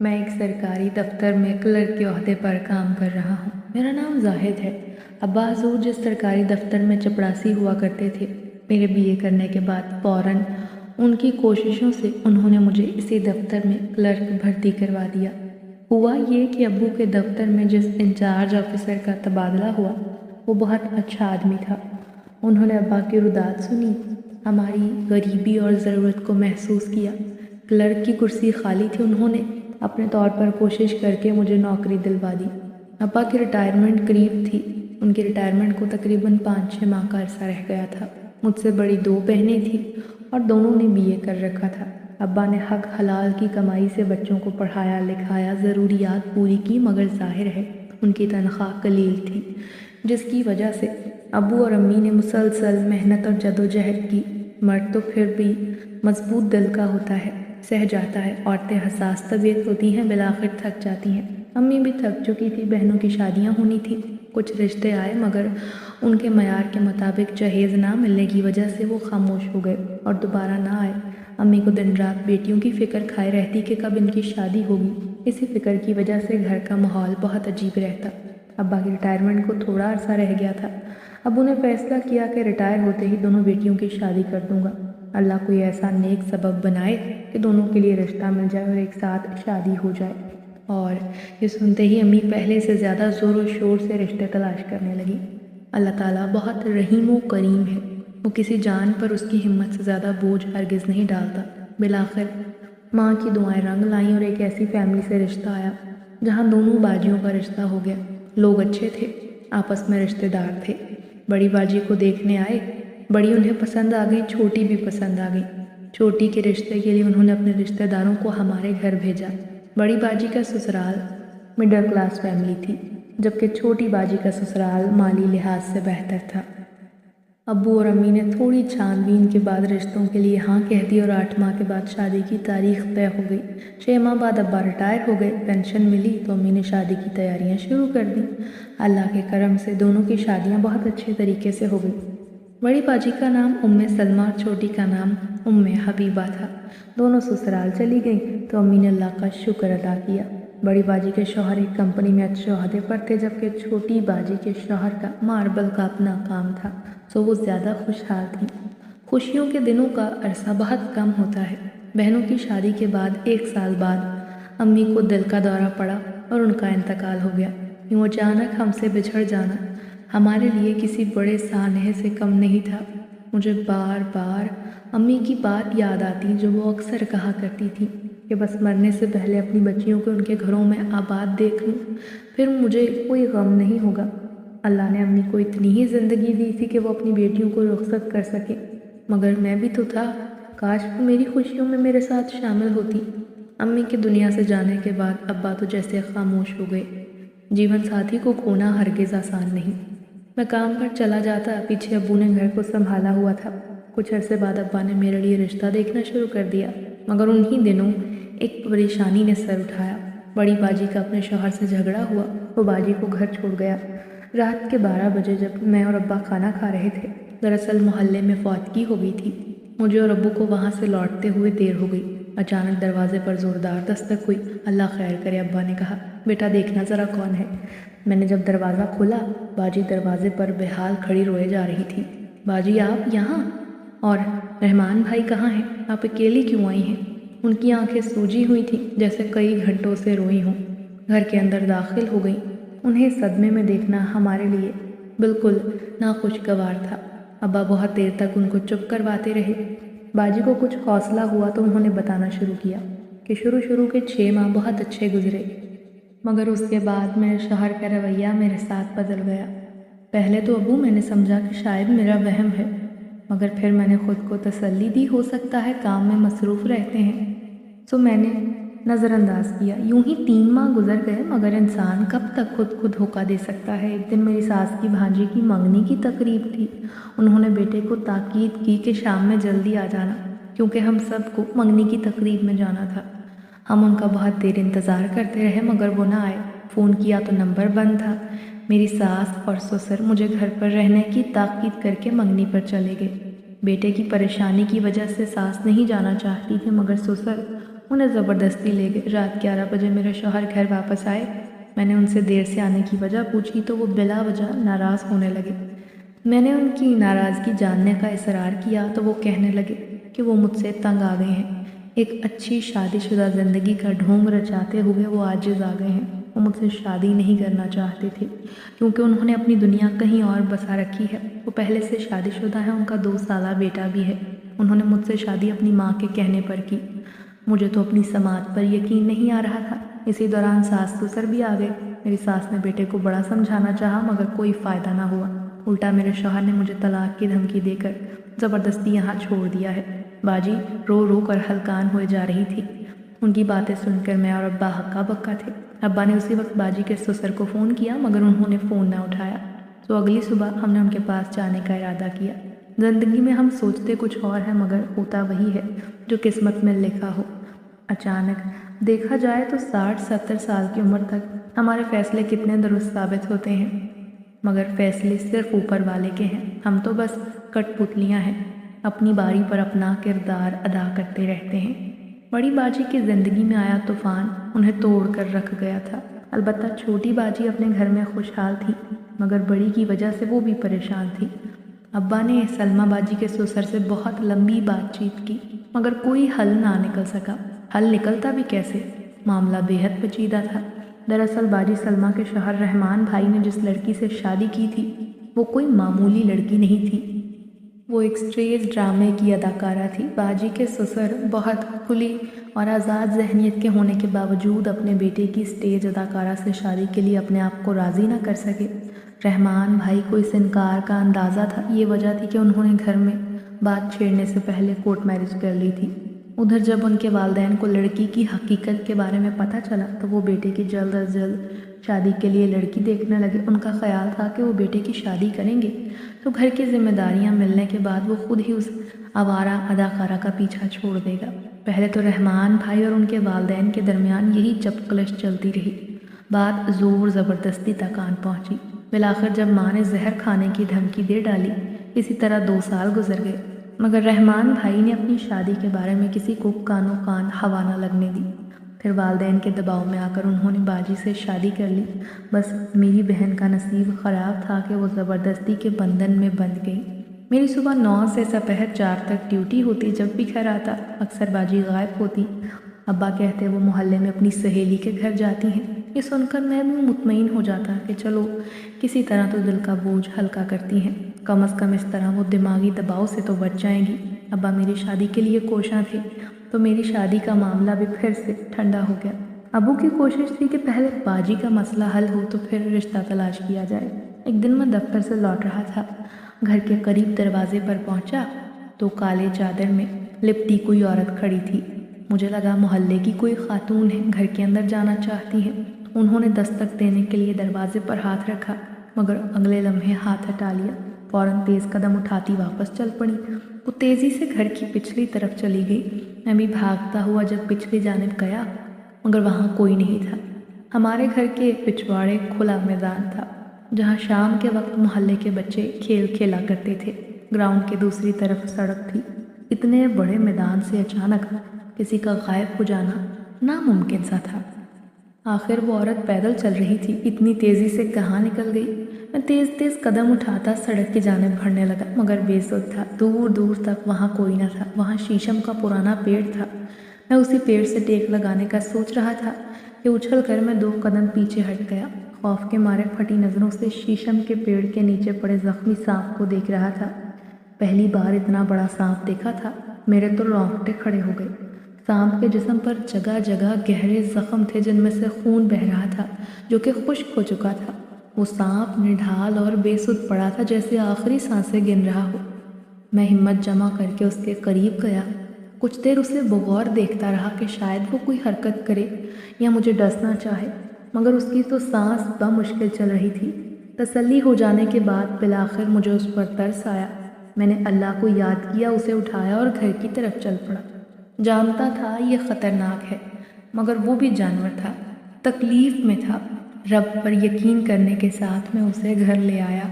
میں ایک سرکاری دفتر میں کلرک کے عہدے پر کام کر رہا ہوں۔ میرا نام زاہد ہے۔ ابا حضور جس سرکاری دفتر میں چپڑاسی ہوا کرتے تھے، میرے BA کرنے کے بعد فوراً ان کی کوششوں سے انہوں نے مجھے اسی دفتر میں کلرک بھرتی کروا دیا۔ ہوا یہ کہ ابو کے دفتر میں جس انچارج آفیسر کا تبادلہ ہوا وہ بہت اچھا آدمی تھا۔ انہوں نے ابا کی روداد سنی، ہماری غریبی اور ضرورت کو محسوس کیا۔ کلرک کی کرسی خالی تھی، انہوں نے اپنے طور پر کوشش کر کے مجھے نوکری دلوا دی۔ ابا کی ریٹائرمنٹ قریب تھی، ان کی ریٹائرمنٹ کو تقریباً 5-6 ماہ کا عرصہ رہ گیا تھا۔ مجھ سے بڑی 2 بہنیں تھیں اور دونوں نے BA کر رکھا تھا۔ ابا نے حق حلال کی کمائی سے بچوں کو پڑھایا لکھایا، ضروریات پوری کی، مگر ظاہر ہے ان کی تنخواہ قلیل تھی، جس کی وجہ سے ابو اور امی نے مسلسل محنت اور جدوجہد کی۔ مرد تو پھر بھی مضبوط دل کا ہوتا ہے، سہ جاتا ہے۔ عورتیں حساس طبیعت ہوتی ہیں، بالآخر تھک جاتی ہیں۔ امی بھی تھک چکی تھی، بہنوں کی شادیاں ہونی تھی، کچھ رشتے آئے مگر ان کے معیار کے مطابق جہیز نہ ملنے کی وجہ سے وہ خاموش ہو گئے اور دوبارہ نہ آئے۔ امی کو دن رات بیٹیوں کی فکر کھائے رہتی کہ کب ان کی شادی ہوگی۔ اسی فکر کی وجہ سے گھر کا ماحول بہت عجیب رہتا۔ ابا کی ریٹائرمنٹ کو تھوڑا عرصہ رہ گیا تھا۔ ابو نے فیصلہ کیا کہ ریٹائر ہوتے ہی دونوں بیٹیوں کی شادی کر دوں گا۔ اللہ کوئی ایسا نیک سبب بنائے کہ دونوں کے لیے رشتہ مل جائے اور ایک ساتھ شادی ہو جائے۔ اور یہ سنتے ہی امی پہلے سے زیادہ زور و شور سے رشتے تلاش کرنے لگی۔ اللہ تعالیٰ بہت رحیم و کریم ہے، وہ کسی جان پر اس کی ہمت سے زیادہ بوجھ ہرگز نہیں ڈالتا۔ بالآخر ماں کی دعائیں رنگ لائیں اور ایک ایسی فیملی سے رشتہ آیا جہاں دونوں باجیوں کا رشتہ ہو گیا۔ لوگ اچھے تھے، آپس میں رشتہ دار تھے۔ بڑی باجی کو دیکھنے آئے، بڑی انہیں پسند آ گئی، چھوٹی بھی پسند آ گئی۔ چھوٹی کے رشتے کے لیے انہوں نے اپنے رشتہ داروں کو ہمارے گھر بھیجا۔ بڑی باجی کا سسرال مڈل کلاس فیملی تھی، جبکہ چھوٹی باجی کا سسرال مالی لحاظ سے بہتر تھا۔ ابو اور امی نے تھوڑی چھان بین کے بعد رشتوں کے لیے ہاں کہہ دی اور 8 ماہ کے بعد شادی کی تاریخ طے ہو گئی۔ 6 ماہ بعد ابا ریٹائر ہو گئے، پینشن ملی تو امی نے شادی کی تیاریاں شروع کر دیں۔ اللہ کے کرم سے دونوں کی شادیاں بہت اچھے طریقے سے ہو گئی۔ بڑی باجی کا نام سلمہ اور چھوٹی کا نام حبیبہ تھا۔ دونوں سسرال چلی گئیں تو امی نے اللہ کا شکر ادا کیا۔ بڑی باجی کے شوہر ایک کمپنی میں اچھے عہدے پر تھے، جبکہ چھوٹی باجی کے شوہر کا ماربل کا اپنا کام تھا، سو وہ زیادہ خوشحال تھیں۔ خوشیوں کے دنوں کا عرصہ بہت کم ہوتا ہے۔ بہنوں کی شادی کے بعد 1 سال بعد امی کو دل کا دورہ پڑا اور ان کا انتقال ہو گیا۔ یوں اچانک ہم سے بچھڑ جانا ہمارے لیے کسی بڑے سانحے سے کم نہیں تھا۔ مجھے بار بار امی کی بات یاد آتی جو وہ اکثر کہا کرتی تھی کہ بس مرنے سے پہلے اپنی بچیوں کو ان کے گھروں میں آباد دیکھ لوں، پھر مجھے کوئی غم نہیں ہوگا۔ اللہ نے امی کو اتنی ہی زندگی دی تھی کہ وہ اپنی بیٹیوں کو رخصت کر سکے، مگر میں بھی تو تھا، کاش وہ میری خوشیوں میں میرے ساتھ شامل ہوتی۔ امی کے دنیا سے جانے کے بعد ابا تو جیسے خاموش ہو گئے۔ جیون ساتھی کو کھونا ہرگز آسان نہیں۔ میں کام پر چلا جاتا، پیچھے ابو نے گھر کو سنبھالا ہوا تھا۔ کچھ عرصے بعد ابا نے میرے لیے رشتہ دیکھنا شروع کر دیا، مگر انہی دنوں ایک پریشانی نے سر اٹھایا۔ بڑی باجی کا اپنے شوہر سے جھگڑا ہوا، وہ باجی کو گھر چھوڑ گیا۔ رات کے 12 بجے جب میں اور ابا کھانا کھا رہے تھے، دراصل محلے میں فوتگی ہو گئی تھی۔ مجھے اور ابو کو وہاں سے لوٹتے ہوئے دیر ہو گئی۔ اچانک دروازے پر زوردار دستک ہوئی۔ اللہ خیر کرے، ابا نے کہا، بیٹا دیکھنا ذرا کون ہے۔ میں نے جب دروازہ کھولا، باجی دروازے پر بے حال کھڑی روئے جا رہی تھی۔ باجی آپ یہاں؟ اور رحمان بھائی کہاں ہیں؟ آپ اکیلی کیوں آئی ہیں؟ ان کی آنکھیں سوجی ہوئی تھیں جیسے کئی گھنٹوں سے روئی ہوں۔ گھر کے اندر داخل ہو گئیں۔ انہیں صدمے میں دیکھنا ہمارے لیے بالکل ناخوشگوار تھا۔ ابا بہت دیر تک ان کو چپ کرواتے رہے۔ باجی کو کچھ حوصلہ ہوا تو انہوں نے بتانا شروع کیا کہ شروع کے 6 ماہ بہت اچھے گزرے، مگر اس کے بعد میرے شوہر کا رویہ میرے ساتھ بدل گیا۔ پہلے تو ابو میں نے سمجھا کہ شاید میرا وہم ہے، مگر پھر میں نے خود کو تسلی دی، ہو سکتا ہے کام میں مصروف رہتے ہیں، سو میں نے نظر انداز کیا۔ یوں ہی 3 ماہ گزر گئے، مگر انسان کب تک خود دھوکہ دے سکتا ہے۔ ایک دن میری ساس کی بھانجی کی منگنی کی تقریب تھی۔ انہوں نے بیٹے کو تاکید کی کہ شام میں جلدی آ جانا، کیونکہ ہم سب کو منگنی کی تقریب میں جانا تھا۔ ہم ان کا بہت دیر انتظار کرتے رہے، مگر وہ نہ آئے۔ فون کیا تو نمبر بند تھا۔ میری ساس اور سسر مجھے گھر پر رہنے کی تاکید کر کے منگنی پر چلے گئے۔ بیٹے کی پریشانی کی وجہ سے ساس نہیں جانا چاہتی تھی، مگر سسر انہیں زبردستی لے گئے۔ رات 11 بجے میرے شوہر گھر واپس آئے۔ میں نے ان سے دیر سے آنے کی وجہ پوچھی تو وہ بلا وجہ ناراض ہونے لگے۔ میں نے ان کی ناراضگی جاننے کا اصرار کیا تو وہ کہنے لگے کہ وہ مجھ سے تنگ آ گئے ہیں۔ ایک اچھی شادی شدہ زندگی کا ڈھونگ رچاتے ہوئے وہ عاجز آ گئے ہیں۔ وہ مجھ سے شادی نہیں کرنا چاہتے تھے کیونکہ انہوں نے اپنی دنیا کہیں اور بسا رکھی ہے۔ وہ پہلے سے شادی شدہ ہیں، ان کا 2 سالہ بیٹا بھی ہے۔ انہوں نے مجھ سے شادی اپنی ماں کے کہنے پر کی۔ مجھے تو اپنی سماعت پر یقین نہیں آ رہا تھا۔ اسی دوران ساس سسر بھی آ گئے۔ میری ساس نے بیٹے کو بڑا سمجھانا چاہا مگر کوئی فائدہ نہ ہوا۔ الٹا میرے شوہر نے مجھے طلاق کی دھمکی دے کر زبردستی یہاں چھوڑ دیا ہے۔ باجی رو رو کر ہلکان ہوئے جا رہی تھی۔ ان کی باتیں سن کر میں اور ابا ہکا بکا تھے۔ ابا نے اسی وقت باجی کے سسر کو فون کیا مگر انہوں نے فون نہ اٹھایا، تو اگلی صبح ہم نے ان کے پاس جانے کا ارادہ کیا۔ زندگی میں ہم سوچتے کچھ اور ہیں مگر ہوتا وہی ہے جو قسمت میں لکھا ہو۔ اچانک دیکھا جائے تو 60-70 سال کی عمر تک ہمارے فیصلے کتنے درست ثابت ہوتے ہیں، مگر فیصلے صرف اوپر والے کے ہیں۔ ہم تو بس کٹ پتلیاں ہیں، اپنی باری پر اپنا کردار ادا کرتے رہتے ہیں۔ بڑی باجی کی زندگی میں آیا طوفان انہیں توڑ کر رکھ گیا تھا۔ البتہ چھوٹی باجی اپنے گھر میں خوشحال تھی مگر بڑی کی وجہ سے وہ بھی پریشان تھی۔ ابا نے سلمہ باجی کے سسر سے بہت لمبی بات چیت کی مگر کوئی حل نہ نکل سکا۔ حل نکلتا بھی کیسے؟ معاملہ بے حد پیچیدہ تھا۔ دراصل باجی سلمہ کے شوہر رحمان بھائی نے جس لڑکی سے شادی کی تھی وہ کوئی معمولی لڑکی نہیں تھی، وہ ایک سٹیج ڈرامے کی اداکارہ تھی۔ باجی کے سسر بہت کھلی اور آزاد ذہنیت کے ہونے کے باوجود اپنے بیٹے کی سٹیج اداکارہ سے شادی کے لیے اپنے آپ کو راضی نہ کر سکے۔ رحمان بھائی کو اس انکار کا اندازہ تھا۔ یہ وجہ تھی کہ انہوں نے گھر میں بات چھیڑنے سے پہلے کورٹ میرج کر لی تھی۔ ادھر جب ان کے والدین کو لڑکی کی حقیقت کے بارے میں پتہ چلا تو وہ بیٹے کی جلد از جلد شادی کے لیے لڑکی دیکھنے لگے۔ ان کا خیال تھا کہ وہ بیٹے کی شادی کریں گے تو گھر کی ذمہ داریاں ملنے کے بعد وہ خود ہی اس آوارہ اداکارہ کا پیچھا چھوڑ دے گا۔ پہلے تو رحمان بھائی اور ان کے والدین کے درمیان یہی چپقلش چلتی رہی۔ بات زور زبردستی تک آن پہنچی۔ بالآخر جب ماں نے زہر کھانے کی دھمکی دے ڈالی، اسی طرح 2 سال گزر گئے مگر رحمان بھائی نے اپنی شادی کے بارے میں کسی کو کانوں کان ہوا نہ لگنے دی۔ پھر والدین کے دباؤ میں آ کر انہوں نے باجی سے شادی کر لی۔ بس میری بہن کا نصیب خراب تھا کہ وہ زبردستی کے بندھن میں بندھ گئی۔ میری صبح 9 سے دوپہر 4 تک ڈیوٹی ہوتی۔ جب بھی گھر آتا اکثر باجی غائب ہوتی۔ ابا کہتے وہ محلے میں اپنی سہیلی کے گھر جاتی ہیں۔ یہ سن کر میں بھی مطمئن ہو جاتا کہ چلو کسی طرح تو دل کا بوجھ ہلکا کرتی ہیں، کم از کم اس طرح وہ دماغی دباؤ سے تو بچ جائیں گی۔ ابا میری شادی کے لیے کوشاں تھے تو میری شادی کا معاملہ بھی پھر سے ٹھنڈا ہو گیا۔ ابو کی کوشش تھی کہ پہلے باجی کا مسئلہ حل ہو تو پھر رشتہ تلاش کیا جائے۔ ایک دن میں دفتر سے لوٹ رہا تھا، گھر کے قریب دروازے پر پہنچا تو کالے چادر میں لپٹی کوئی عورت کھڑی تھی۔ مجھے لگا محلے کی کوئی خاتون ہے، گھر کے اندر جانا چاہتی ہیں۔ انہوں نے دستک دینے کے لیے دروازے پر ہاتھ رکھا مگر اگلے لمحے ہاتھ ہٹا لیا۔ فوراً تیز قدم اٹھاتی واپس چل پڑی۔ وہ تیزی سے گھر کی پچھلی طرف چلی گئی۔ میں بھی بھاگتا ہوا جب پچھلی جانب گیا مگر وہاں کوئی نہیں تھا۔ ہمارے گھر کے پچھواڑے کھلا میدان تھا جہاں شام کے وقت محلے کے بچے کھیل کھیلا کرتے تھے۔ گراؤنڈ کے دوسری طرف سڑک تھی۔ اتنے بڑے میدان سے اچانک کسی کا غائب ہو جانا ناممکن سا تھا۔ آخر وہ عورت پیدل چل رہی تھی، اتنی تیزی سے کہاں نکل گئی؟ میں تیز تیز قدم اٹھاتا سڑک کی جانب بڑھنے لگا مگر بے سود تھا۔ دور دور تک وہاں کوئی نہ تھا۔ وہاں شیشم کا پرانا پیڑ تھا۔ میں اسی پیڑ سے ٹیک لگانے کا سوچ رہا تھا کہ اچھل کر میں 2 قدم پیچھے ہٹ گیا۔ خوف کے مارے پھٹی نظروں سے شیشم کے پیڑ کے نیچے پڑے زخمی سانپ کو دیکھ رہا تھا۔ پہلی بار اتنا بڑا سانپ دیکھا تھا، میرے تو رونگٹے کھڑے ہو گئے۔ سانپ کے جسم پر جگہ جگہ گہرے زخم تھے جن میں سے خون بہہ رہا تھا جو کہ خشک ہو چکا تھا۔ وہ سانپ نڈھال اور بے سود پڑا تھا جیسے آخری سانسیں گن رہا ہو۔ میں ہمت جمع کر کے اس کے قریب گیا۔ کچھ دیر اسے بغور دیکھتا رہا کہ شاید وہ کوئی حرکت کرے یا مجھے ڈسنا چاہے مگر اس کی تو سانس بمشکل چل رہی تھی۔ تسلی ہو جانے کے بعد بالآخر مجھے اس پر ترس آیا۔ میں نے اللہ کو یاد کیا، اسے اٹھایا اور گھر کی طرف چل پڑا۔ جانتا تھا یہ خطرناک ہے مگر وہ بھی جانور تھا، تکلیف میں تھا۔ رب پر یقین کرنے کے ساتھ میں اسے گھر لے آیا۔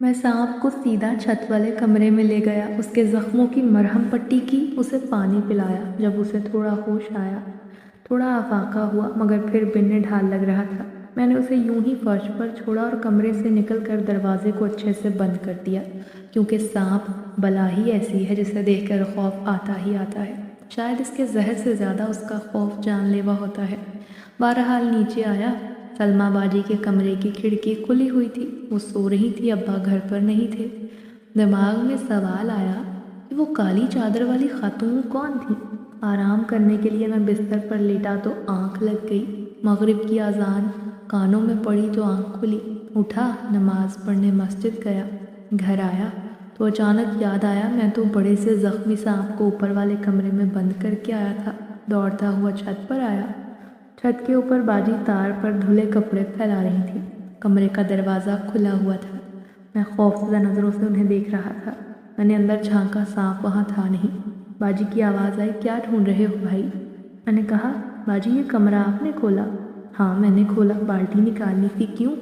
میں سانپ کو سیدھا چھت والے کمرے میں لے گیا، اس کے زخموں کی مرہم پٹی کی، اسے پانی پلایا۔ جب اسے تھوڑا ہوش آیا، تھوڑا افاقہ ہوا، مگر پھر بن ڈھال لگ رہا تھا، میں نے اسے یوں ہی فرش پر چھوڑا اور کمرے سے نکل کر دروازے کو اچھے سے بند کر دیا، کیونکہ سانپ بلا ہی ایسی ہے جسے دیکھ کر خوف آتا ہی آتا ہے۔ شاید اس کے زہر سے زیادہ اس کا خوف جان لیوا ہوتا ہے۔ بہرحال نیچے آیا۔ سلمیٰ باجی کے کمرے کی کھڑکی کھلی ہوئی تھی، وہ سو رہی تھی، ابا گھر پر نہیں تھے۔ دماغ میں سوال آیا کہ وہ کالی چادر والی خاتون کون تھی؟ آرام کرنے کے لیے میں بستر پر لیٹا تو آنکھ لگ گئی، مغرب کی اذان کانوں میں پڑی تو آنکھ کھلی، اٹھا، نماز پڑھنے مسجد گیا۔ گھر آیا تو اچانک یاد آیا میں تو بڑے سے زخمی سانپ کو اوپر والے کمرے میں بند کر کے آیا تھا۔ دوڑتا ہوا چھت پر آیا۔ چھت کے اوپر باجی تار پر دھلے کپڑے پھیلا رہی تھی، کمرے کا دروازہ کھلا ہوا تھا، میں خوفزدہ نظروں سے انہیں دیکھ رہا تھا۔ میں نے اندر جھانکا، سانپ وہاں تھا نہیں۔ باجی کی آواز آئی، کیا ڈھونڈ رہے ہو بھائی؟ میں نے کہا، باجی یہ کمرہ آپ نے کھولا؟ ہاں میں نے کھولا، بالٹی نکالنی تھی، کیوں؟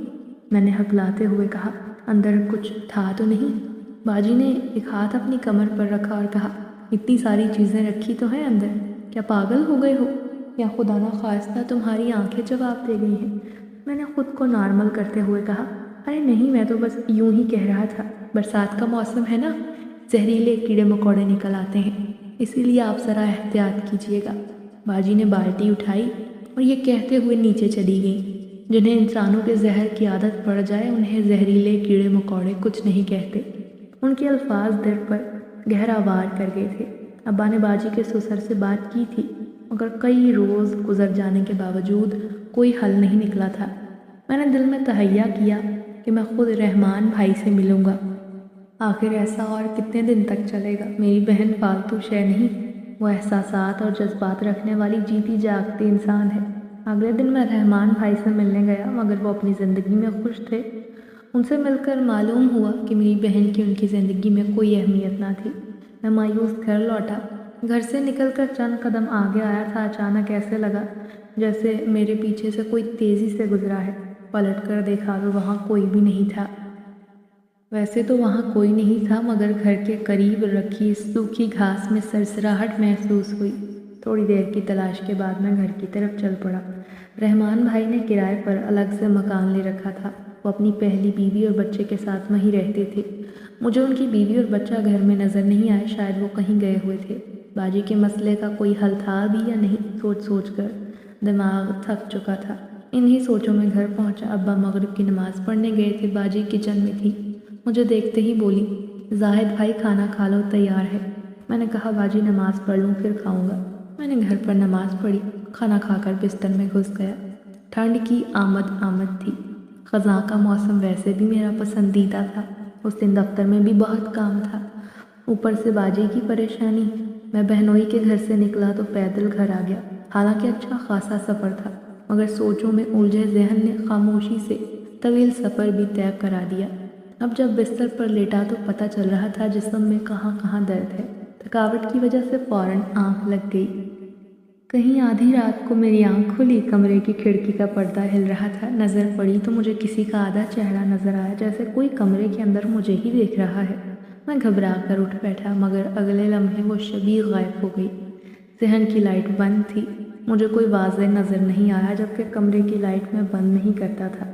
میں نے ہکلاتے ہوئے کہا، اندر کچھ تھا تو نہیں؟ باجی نے ایک ہاتھ اپنی کمر پر رکھا اور کہا، اتنی ساری چیزیں رکھی تو ہیں اندر، کیا پاگل ہو گئے ہو یا خدا نخواستہ تمہاری آنکھیں جواب دے گئی ہیں؟ میں نے خود کو نارمل کرتے ہوئے کہا، ارے نہیں، میں تو بس یوں ہی کہہ رہا تھا، برسات کا موسم ہے نا، زہریلے کیڑے مکوڑے نکل آتے ہیں، اسی لیے آپ ذرا احتیاط کیجیے گا۔ باجی نے بالٹی اٹھائی اور یہ کہتے ہوئے نیچے چلی گئی، جنہیں انسانوں کے زہر کی عادت پڑ جائے انہیں زہریلے کیڑے مکوڑے کچھ نہیں کہتے۔ ان کے الفاظ دل پر گہرا وار کر گئے تھے۔ ابا نے باجی کے سسر سے بات کی تھی، مگر کئی روز گزر جانے کے باوجود کوئی حل نہیں نکلا تھا۔ میں نے دل میں تہیہ کیا کہ میں خود رحمان بھائی سے ملوں گا۔ آخر ایسا اور کتنے دن تک چلے گا؟ میری بہن فالتو شے نہیں، وہ احساسات اور جذبات رکھنے والی جیتی جاگتی انسان ہے۔ اگلے دن میں رحمان بھائی سے ملنے گیا، مگر وہ اپنی زندگی میں خوش تھے۔ ان سے مل کر معلوم ہوا کہ میری بہن کی ان کی زندگی میں کوئی اہمیت نہ تھی۔ میں مایوس گھر لوٹا۔ گھر سے نکل کر چند قدم آگے آیا تھا، اچانک ایسے لگا جیسے میرے پیچھے سے کوئی تیزی سے گزرا ہے۔ پلٹ کر دیکھا تو وہاں کوئی بھی نہیں تھا۔ ویسے تو وہاں کوئی نہیں تھا، مگر گھر کے قریب رکھی سوکھی گھاس میں سرسراہٹ محسوس ہوئی۔ تھوڑی دیر کی تلاش کے بعد میں گھر کی طرف چل پڑا۔ رحمان بھائی نے کرائے پر الگ سے مکان لے رکھا تھا۔ وہ اپنی پہلی بیوی اور بچے کے ساتھ وہیں رہتے تھے۔ مجھے ان کی بیوی اور بچہ گھر میں نظر نہیں آئے، شاید وہ کہیں گئے ہوئے تھے۔ باجی کے مسئلے کا کوئی حل تھا بھی یا نہیں، سوچ سوچ کر دماغ تھک چکا تھا۔ انہی سوچوں میں گھر پہنچا۔ ابا مغرب کی نماز پڑھنے گئے تھے، باجی کچن میں تھی۔ مجھے دیکھتے ہی بولی، زاہد بھائی کھانا کھا لو، تیار ہے۔ میں نے کہا، باجی نماز پڑھ لوں پھر کھاؤں گا۔ میں نے گھر پر نماز پڑھی، کھانا کھا کر بستر میں گھس گیا۔ ٹھنڈ کی آمد تھی۔ خزاں کا موسم ویسے بھی میرا پسندیدہ تھا۔ اس دن دفتر میں بھی بہت کام تھا، اوپر سے باجی کی پریشانی۔ میں بہنوئی کے گھر سے نکلا تو پیدل گھر آ گیا۔ حالانکہ اچھا خاصا سفر تھا، مگر سوچوں میں الجھے ذہن نے خاموشی سے طویل سفر بھی طے کرا دیا۔ اب جب بستر پر لیٹا تو پتہ چل رہا تھا جسم میں کہاں کہاں درد ہے۔ تھکاوٹ کی وجہ سے فوراً آنکھ لگ گئی۔ کہیں آدھی رات کو میری آنکھ کھلی، کمرے کی کھڑکی کا پردہ ہل رہا تھا، نظر پڑی تو مجھے کسی کا آدھا چہرہ نظر آیا، جیسے کوئی کمرے کے اندر مجھے ہی دیکھ رہا ہے۔ میں گھبرا کر اٹھ بیٹھا، مگر اگلے لمحے وہ شبیہ غائب ہو گئی۔ ذہن کی لائٹ بند تھی، مجھے کوئی واضح نظر نہیں آیا، جبکہ کمرے کی لائٹ میں بند نہیں کرتا تھا۔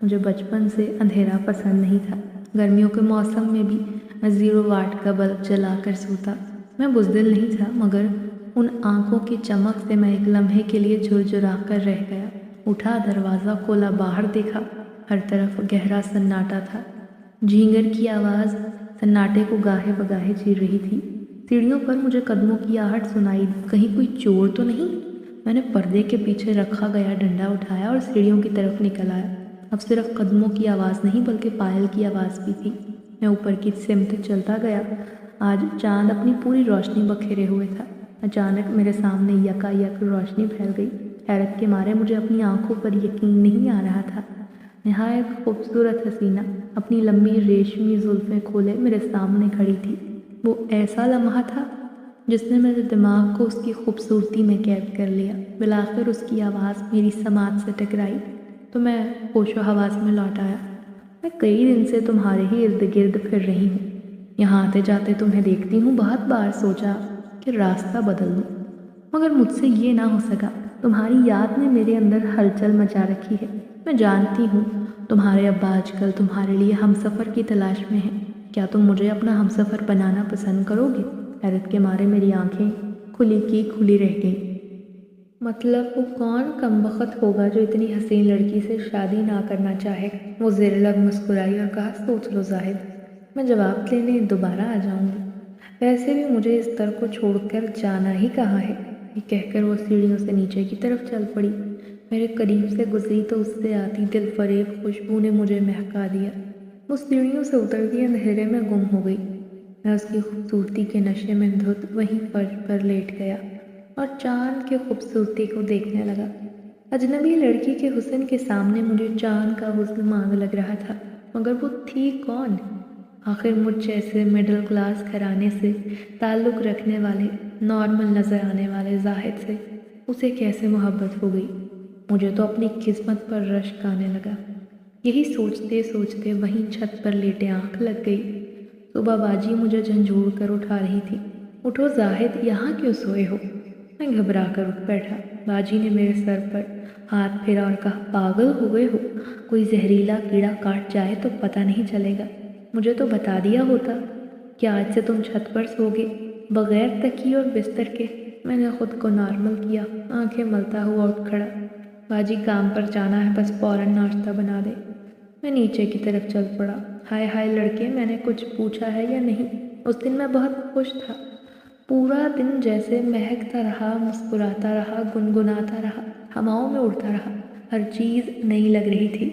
مجھے بچپن سے اندھیرا پسند نہیں تھا۔ گرمیوں کے موسم میں بھی میں 0 واٹ کا بلب جلا کر سوتا۔ میں بزدل نہیں تھا، مگر ان آنکھوں کی چمک سے میں ایک لمحے کے لیے جھرجھرا کر رہ گیا۔ اٹھا، دروازہ کھولا، باہر دیکھا، ہر طرف گہرا سناٹا تھا۔ جھینگر کی آواز سناٹے کو گاہے بگاہے چیر رہی تھی۔ سیڑھیوں پر مجھے قدموں کی آہٹ سنائی دی، کہیں کوئی چور تو نہیں؟ میں نے پردے کے پیچھے رکھا گیا ڈنڈا اٹھایا اور سیڑھیوں کی طرف نکل آیا۔ اب صرف قدموں کی آواز نہیں بلکہ پائل کی آواز بھی تھی۔ میں اوپر کی سمت چلتا گیا۔ آج چاند اپنی پوری روشنی بکھیرے ہوئے تھا۔ اچانک میرے سامنے یکا یک روشنی پھیل گئی۔ حیرت کے مارے مجھے اپنی آنکھوں پر یقین نہیں آ رہا تھا۔ نہایت خوبصورت حسینہ اپنی لمبی ریشمی زلفیں کھولے میرے سامنے کھڑی تھی۔ وہ ایسا لمحہ تھا جس نے میرے دماغ کو اس کی خوبصورتی میں قید کر لیا۔ بالآخر اس کی آواز میری سماعت سے ٹکرائی تو میں ہوش و حواس میں لوٹ آیا۔ میں کئی دن سے تمہارے ہی ارد گرد پھر رہی ہوں۔ یہاں آتے جاتے تمہیں دیکھتی ہوں، بہت بار سوچا کہ راستہ بدل دوں، مگر مجھ سے یہ نہ ہو سکا۔ تمہاری یاد نے میرے اندر ہلچل مچا رکھی ہے۔ میں جانتی ہوں تمہارے ابا آج کل تمہارے لیے ہم سفر کی تلاش میں ہیں۔ کیا تم مجھے اپنا ہم سفر بنانا پسند کرو گے؟ حیرت کے مارے میری آنکھیں کھلی کی کھلی رہ گئیں۔ مطلب وہ کون کمبخت ہوگا جو اتنی حسین لڑکی سے شادی نہ کرنا چاہے؟ وہ زیر لب مسکرائی اور کہا، سوچ لو زاہد، میں جواب لینے دوبارہ آ جاؤں گی۔ ویسے بھی مجھے اس طرح کو چھوڑ کر جانا ہی کہاں ہے؟ یہ کہہ کر وہ سیڑھیوں سے نیچے کی طرف چل پڑی۔ میرے قریب سے گزری تو اس سے آتی دل فریب خوشبو نے مجھے مہکا دیا۔ وہ سیڑھیوں سے اترتی اندھیرے میں گم ہو گئی۔ میں اس کی خوبصورتی کے نشے میں دھت وہیں فرش پر لیٹ گیا اور چاند کی خوبصورتی کو دیکھنے لگا۔ اجنبی لڑکی کے حسن کے سامنے مجھے چاند کا حسن مانگ لگ رہا تھا، مگر وہ تھی کون؟ آخر مجھ جیسے مڈل کلاس گھرانے سے تعلق رکھنے والے، نارمل نظر آنے والے زاہد سے اسے کیسے محبت ہو گئی؟ مجھے تو اپنی قسمت پر رشک آنے لگا۔ یہی سوچتے سوچتے وہیں چھت پر لیٹے آنکھ لگ گئی۔ صبح باجی مجھے جھنجھوڑ کر اٹھا رہی تھی۔ اٹھو زاہد، یہاں کیوں سوئے ہو؟ میں گھبرا کر اٹھ بیٹھا۔ باجی نے میرے سر پر ہاتھ پھیرا اور کہا، پاگل ہو گئے ہو؟ کوئی زہریلا کیڑا کاٹ جائے تو پتہ نہیں چلے گا، مجھے تو بتا دیا ہوتا۔ کیا آج سے تم چھت پر سوگے بغیر تکیے اور بستر کے؟ میں نے خود کو نارمل کیا، آنکھیں ملتا ہوا اٹھ کھڑا۔ باجی کام پر جانا ہے، بس فوراً ناشتہ بنا دے۔ میں نیچے کی طرف چل پڑا۔ ہائے ہائے لڑکے، میں نے کچھ پوچھا ہے یا نہیں؟ اس دن میں بہت خوش تھا۔ پورا دن جیسے مہکتا رہا، مسکراتا رہا، گنگناتا رہا، ہواؤں میں اڑتا رہا۔ ہر چیز نئی لگ رہی تھی۔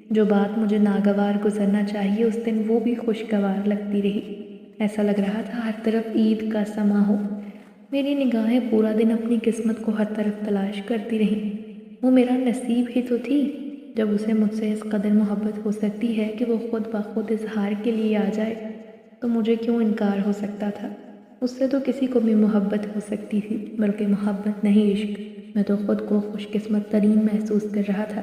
جو بات مجھے ناگوار گزرنا چاہیے اس دن وہ بھی خوشگوار لگتی رہی۔ ایسا لگ رہا تھا ہر طرف عید کا سما ہو۔ میری نگاہیں پورا دن اپنی قسمت کو ہر طرف تلاش کرتی رہیں۔ وہ میرا نصیب ہی تو تھی۔ جب اسے مجھ سے اس قدر محبت ہو سکتی ہے کہ وہ خود بخود اظہار کے لیے آ جائے تو مجھے کیوں انکار ہو سکتا تھا؟ اس سے تو کسی کو بھی محبت ہو سکتی تھی، بلکہ محبت نہیں عشق۔ میں تو خود کو خوش قسمت ترین محسوس کر رہا تھا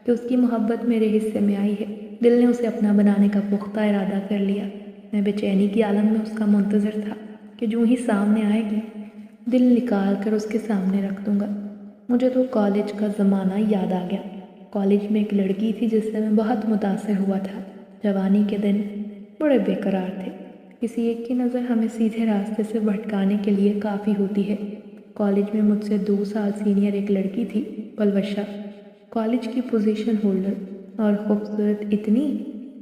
کہ اس کی محبت میرے حصے میں آئی ہے۔ دل نے اسے اپنا بنانے کا پختہ ارادہ کر لیا۔ میں بے چینی کی عالم میں اس کا منتظر تھا کہ جو ہی سامنے آئے گی دل نکال کر اس کے سامنے رکھ دوں گا۔ مجھے تو کالج کا زمانہ یاد آ گیا۔ کالج میں ایک لڑکی تھی جس سے میں بہت متاثر ہوا تھا۔ جوانی کے دن بڑے بے قرار تھے۔ کسی ایک کی نظر ہمیں سیدھے راستے سے بھٹکانے کے لیے کافی ہوتی ہے۔ کالج میں مجھ سے 2 سال سینئر ایک لڑکی تھی، پلوشا، کالج کی پوزیشن ہولڈر، اور خوبصورت اتنی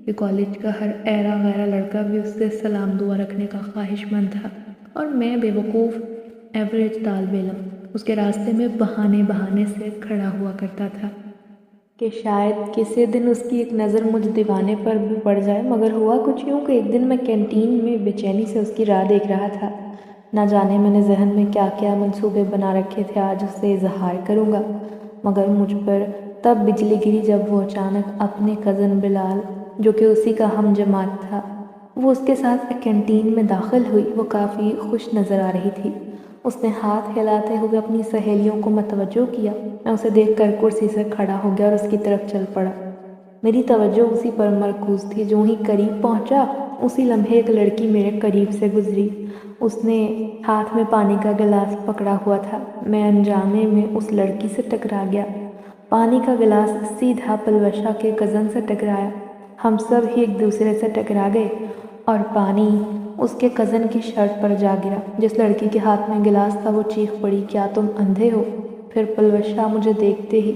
کہ کالج کا ہر ایرا غیرا لڑکا بھی اس سے سلام دعا رکھنے کا خواہش مند تھا، اور میں بے وقوف ایوریج طالب علم اس کے راستے میں بہانے سے کھڑا ہوا کرتا تھا کہ شاید کسی دن اس کی ایک نظر مجھ دیوانے پر بھی پڑ جائے۔ مگر ہوا کچھ یوں کہ ایک دن میں کینٹین میں بے چینی سے اس کی راہ دیکھ رہا تھا۔ نہ جانے میں نے ذہن میں کیا کیا منصوبے بنا رکھے تھے آج اس سے اظہار کروں گا، مگر مجھ پر تب بجلی گری جب وہ اچانک اپنے کزن بلال، جو کہ اسی کا ہم جماعت تھا، وہ اس کے ساتھ کینٹین میں داخل ہوئی۔ وہ کافی خوش نظر آ رہی تھی۔ اس نے ہاتھ ہلاتے ہوئے اپنی سہیلیوں کو متوجہ کیا۔ میں اسے دیکھ کر کرسی سے کھڑا ہو گیا اور اس کی طرف چل پڑا۔ میری توجہ اسی پر مرکوز تھی۔ جو ہی قریب پہنچا اسی لمحے ایک لڑکی میرے قریب سے گزری۔ اس نے ہاتھ میں پانی کا گلاس پکڑا ہوا تھا۔ میں انجانے میں اس لڑکی سے ٹکرا گیا۔ پانی کا گلاس سیدھا پلوشا کے کزن سے ٹکرایا۔ ہم سب ہی ایک دوسرے سے ٹکرا گئے اور پانی اس کے کزن کی شرٹ پر جا گرا۔ جس لڑکی کے ہاتھ میں گلاس تھا وہ چیخ پڑی، کیا تم اندھے ہو؟ پھر پلوشا مجھے دیکھتے ہی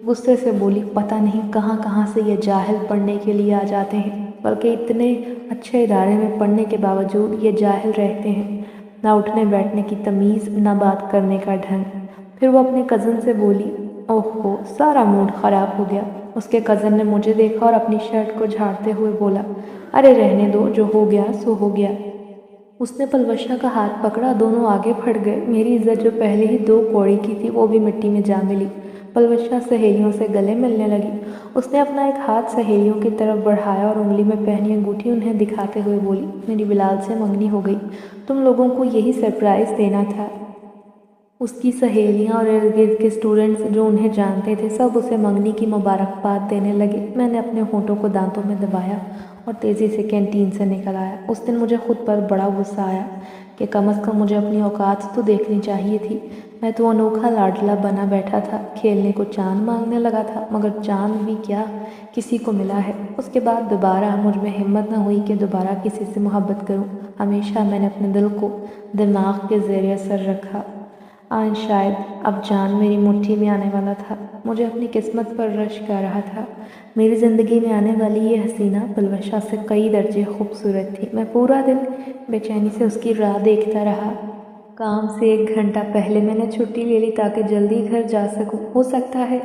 غصے سے بولی، پتہ نہیں کہاں سے یہ جاہل پڑھنے کے لیے آ جاتے ہیں، بلکہ اتنے اچھے ادارے میں پڑھنے کے باوجود یہ جاہل رہتے ہیں، نہ اٹھنے بیٹھنے کی تمیز، نہ بات کرنے کا ڈھنگ۔ پھر وہ اپنے کزن سے بولی، اوہو، سارا موڈ خراب ہو گیا۔ اس کے کزن نے مجھے دیکھا اور اپنی شرٹ کو جھاڑتے ہوئے بولا، ارے رہنے دو، جو ہو گیا سو ہو گیا۔ اس نے پلوشا کا ہاتھ پکڑا، دونوں آگے پھٹ گئے۔ میری عزت جو پہلے ہی 2 کوڑی کی تھی وہ بھی مٹی میں جا ملی۔ پلوشا سہیلیوں سے گلے ملنے لگی۔ اس نے اپنا ایک ہاتھ سہیلیوں کی طرف بڑھایا اور انگلی میں پہنی انگوٹھی انہیں دکھاتے ہوئے بولی، میری بلال سے منگنی ہو گئی، تم لوگوں کو یہی سرپرائز دینا تھا۔ اس کی سہیلیاں اور ارد گرد کے اسٹوڈنٹس جو انہیں جانتے تھے سب اسے منگنی کی مبارکباد دینے لگے۔ میں نے اپنے ہونٹوں کو دانتوں میں دبایا اور تیزی سے کینٹین سے نکل آیا۔ اس دن مجھے خود پر بڑا غصہ آیا کہ کم از کم مجھے اپنی اوقات تو دیکھنی چاہیے تھی۔ میں تو انوکھا لاڈلا بنا بیٹھا تھا، کھیلنے کو چاند مانگنے لگا تھا، مگر چاند بھی کیا کسی کو ملا ہے۔ اس کے بعد دوبارہ مجھ میں ہمت نہ ہوئی کہ دوبارہ کسی سے محبت کروں۔ ہمیشہ میں نے اپنے دل کو دماغ کے زیر اثر رکھا۔ آج شاید اب جان میری مٹھی میں آنے والا تھا۔ مجھے اپنی قسمت پر رشک آ رہا تھا۔ میری زندگی میں آنے والی یہ حسینہ پلوشہ سے کئی درجے خوبصورت تھی۔ میں پورا دن بے چینی سے اس کی راہ دیکھتا رہا۔ کام سے 1 گھنٹہ پہلے میں نے چھٹی لے لی تاکہ جلدی گھر جا سکوں۔ ہو سکتا ہے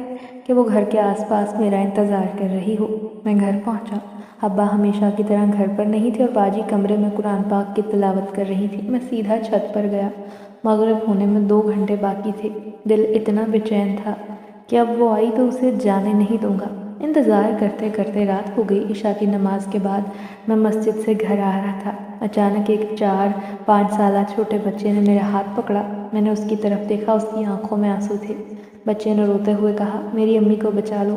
کہ وہ گھر کے آس پاس میرا انتظار کر رہی ہو۔ میں گھر پہنچا۔ ابا ہمیشہ کی طرح گھر پر نہیں تھے اور باجی کمرے میں قرآن پاک کی تلاوت کر رہی تھی۔ میں سیدھا چھت پر گیا۔ مغرب ہونے میں 2 گھنٹے باقی تھے۔ دل اتنا بے چین تھا کہ اب وہ آئی تو اسے جانے نہیں دوں گا۔ انتظار کرتے کرتے رات ہو گئی۔ عشاء کی نماز کے بعد میں مسجد سے گھر آ رہا تھا۔ اچانک ایک 4-5 سالہ چھوٹے بچے نے میرا ہاتھ پکڑا۔ میں نے اس کی طرف دیکھا، اس کی آنکھوں میں آنسو تھے۔ بچے نے روتے ہوئے کہا، میری امی کو بچا لو۔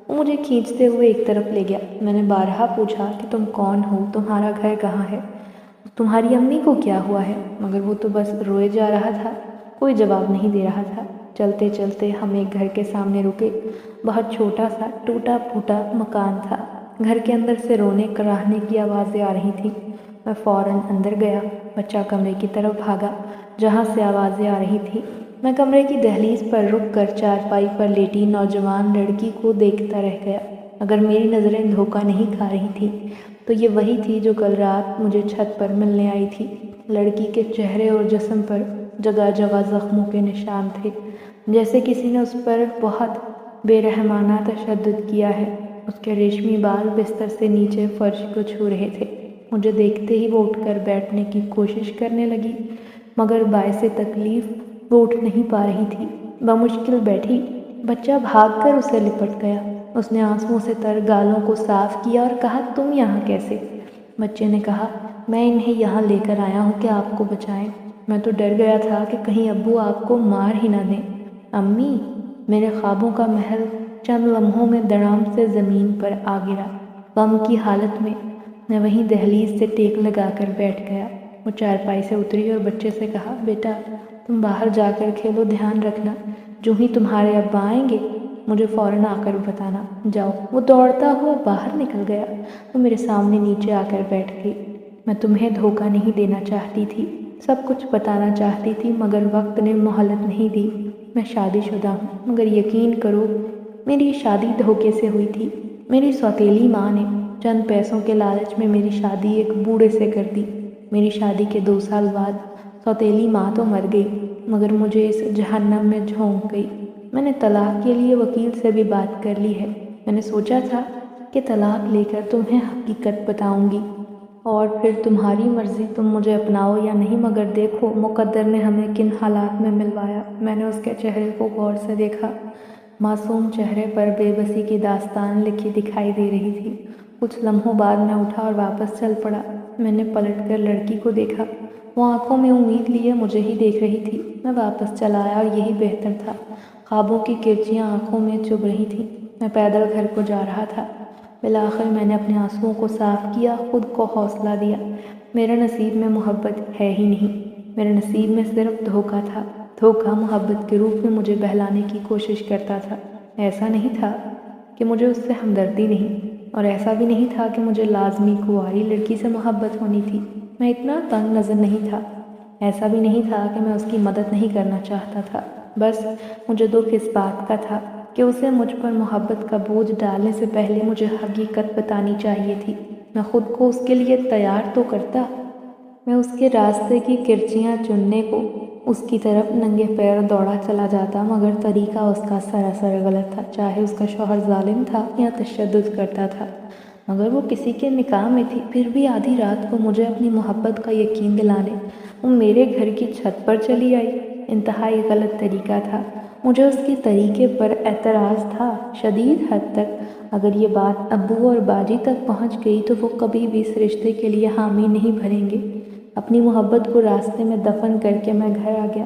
وہ مجھے کھینچتے ہوئے ایک طرف لے گیا۔ میں نے بارہا پوچھا کہ تم کون ہو؟ تمہارا گھر کہاں ہے؟ تمہاری امی کو کیا ہوا ہے؟ مگر وہ تو بس روئے جا رہا تھا، کوئی جواب نہیں دے رہا تھا۔ چلتے چلتے ہم ایک گھر کے سامنے رکے۔ بہت چھوٹا سا ٹوٹا پھوٹا مکان تھا۔ گھر کے اندر سے رونے کراہنے کی آوازیں آ رہی تھیں۔ میں فوراً اندر گیا۔ بچہ کمرے کی طرف بھاگا جہاں سے آوازیں آ رہی تھیں۔ میں کمرے کی دہلیز پر رک کر چارپائی پر لیٹی نوجوان لڑکی کو دیکھتا رہ گیا۔ اگر میری نظریں دھوکہ نہیں کھا رہی تھیں تو یہ وہی تھی جو کل رات مجھے چھت پر ملنے آئی تھی۔ لڑکی کے چہرے اور جسم پر جگہ جگہ زخموں کے نشان تھے، جیسے کسی نے اس پر بہت بے رحمانہ تشدد کیا ہے۔ اس کے ریشمی بال بستر سے نیچے فرش کو چھو رہے تھے۔ مجھے دیکھتے ہی وہ اٹھ کر بیٹھنے کی کوشش کرنے لگی، مگر باعث تکلیف وہ اٹھ نہیں پا رہی تھی۔ بمشکل بیٹھی۔ بچہ بھاگ کر اسے لپٹ گیا۔ اس نے آنسوؤں سے تر گالوں کو صاف کیا اور کہا، تم یہاں کیسے؟ بچے نے کہا، میں انہیں یہاں لے کر آیا ہوں کہ آپ کو بچائیں۔ میں تو ڈر گیا تھا کہ کہیں ابو آپ کو مار ہی نہ دیں۔ امی! میرے خوابوں کا محل چند لمحوں میں دڑام سے زمین پر آ گرا۔ غم کی حالت میں وہیں دہلیز سے ٹیک لگا کر بیٹھ گیا۔ وہ چارپائی سے اتری اور بچے سے کہا، بیٹا تم باہر جا کر کھیلو، دھیان رکھنا، جو ہی تمہارے ابا آئیں گے مجھے فوراً آ کر بتانا۔ جاؤ۔ وہ دوڑتا ہوا باہر نکل گیا۔ وہ میرے سامنے نیچے آ کر بیٹھ گئی۔ میں تمہیں دھوکہ نہیں دینا چاہتی تھی، سب کچھ بتانا چاہتی تھی، مگر وقت نے مہلت نہیں دی۔ میں شادی شدہ ہوں، مگر یقین کرو میری شادی دھوکے سے ہوئی تھی۔ میری سوتیلی ماں نے چند پیسوں کے لالچ میں میری شادی ایک بوڑھے سے کر دی۔ میری شادی کے 2 سال بعد سوتیلی ماں تو مر گئی، مگر مجھے اس جہنم میں جھونک گئی۔ میں نے طلاق کے لیے وکیل سے بھی بات کر لی ہے۔ میں نے سوچا تھا کہ طلاق لے کر تمہیں حقیقت بتاؤں گی اور پھر تمہاری مرضی، تم مجھے اپناؤ یا نہیں، مگر دیکھو مقدر نے ہمیں کن حالات میں ملوایا۔ میں نے اس کے چہرے کو غور سے دیکھا۔ معصوم چہرے پر بے بسی کی داستان لکھی دکھائی دے رہی تھی۔ کچھ لمحوں بعد میں اٹھا اور واپس چل پڑا۔ میں نے پلٹ کر لڑکی کو دیکھا۔ وہ آنکھوں میں امید لیے مجھے ہی دیکھ رہی تھی۔ میں واپس چلا آیا اور یہی بہتر تھا۔ خوابوں کی کرچیاں آنکھوں میں چبھ رہی تھیں۔ میں پیدل گھر کو جا رہا تھا۔ بالآخر میں نے اپنے آنسوؤں کو صاف کیا، خود کو حوصلہ دیا۔ میرے نصیب میں محبت ہے ہی نہیں، میرے نصیب میں صرف دھوکہ تھا۔ دھوکہ محبت کے روپ میں مجھے بہلانے کی کوشش کرتا تھا۔ ایسا نہیں تھا کہ مجھے اس سے ہمدردی نہیں، اور ایسا بھی نہیں تھا کہ مجھے لازمی کنواری لڑکی سے محبت ہونی تھی۔ میں اتنا تنگ نظر نہیں تھا۔ ایسا بھی نہیں تھا کہ میں اس کی مدد نہیں کرنا چاہتا تھا۔ بس مجھے دکھ اس بات کا تھا کہ اسے مجھ پر محبت کا بوجھ ڈالنے سے پہلے مجھے حقیقت بتانی چاہیے تھی۔ میں خود کو اس کے لیے تیار تو کرتا۔ میں اس کے راستے کی کرچیاں چننے کو اس کی طرف ننگے پیر دوڑا چلا جاتا، مگر طریقہ اس کا سراسر غلط تھا۔ چاہے اس کا شوہر ظالم تھا یا تشدد کرتا تھا، مگر وہ کسی کے نکاح میں تھی۔ پھر بھی آدھی رات کو مجھے اپنی محبت کا یقین دلانے وہ میرے گھر کی چھت پر چلی آئی۔ انتہائی غلط طریقہ تھا۔ مجھے اس کے طریقے پر اعتراض تھا، شدید حد تک۔ اگر یہ بات ابو اور باجی تک پہنچ گئی تو وہ کبھی بھی اس رشتے کے لیے حامی نہیں بھریں گے۔ اپنی محبت کو راستے میں دفن کر کے میں گھر آ گیا۔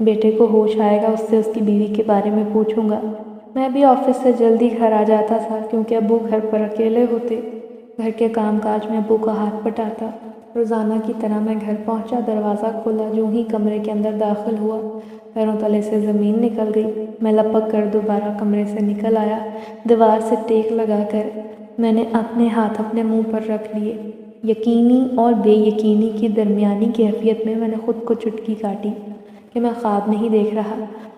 بیٹے کو ہوش آئے گا، اس سے اس کی بیوی کے بارے میں پوچھوں گا۔ میں بھی آفس سے جلدی گھر آ جاتا تھا کیونکہ ابو گھر پر اکیلے ہوتے۔ گھر کے کام کاج میں ابو کا ہاتھ بٹاتا۔ روزانہ کی طرح میں گھر پہنچا، دروازہ کھولا، جو ہی کمرے کے اندر داخل ہوا پیروں تلے سے زمین نکل گئی۔ میں لپک کر دوبارہ کمرے سے نکل آیا۔ دیوار سے ٹیک لگا کر میں نے اپنے ہاتھ اپنے منہ پر رکھ لیے۔ یقینی اور بے یقینی کی درمیانی کیفیت میں میں نے خود کو چٹکی کاٹی کہ میں خواب نہیں دیکھ رہا۔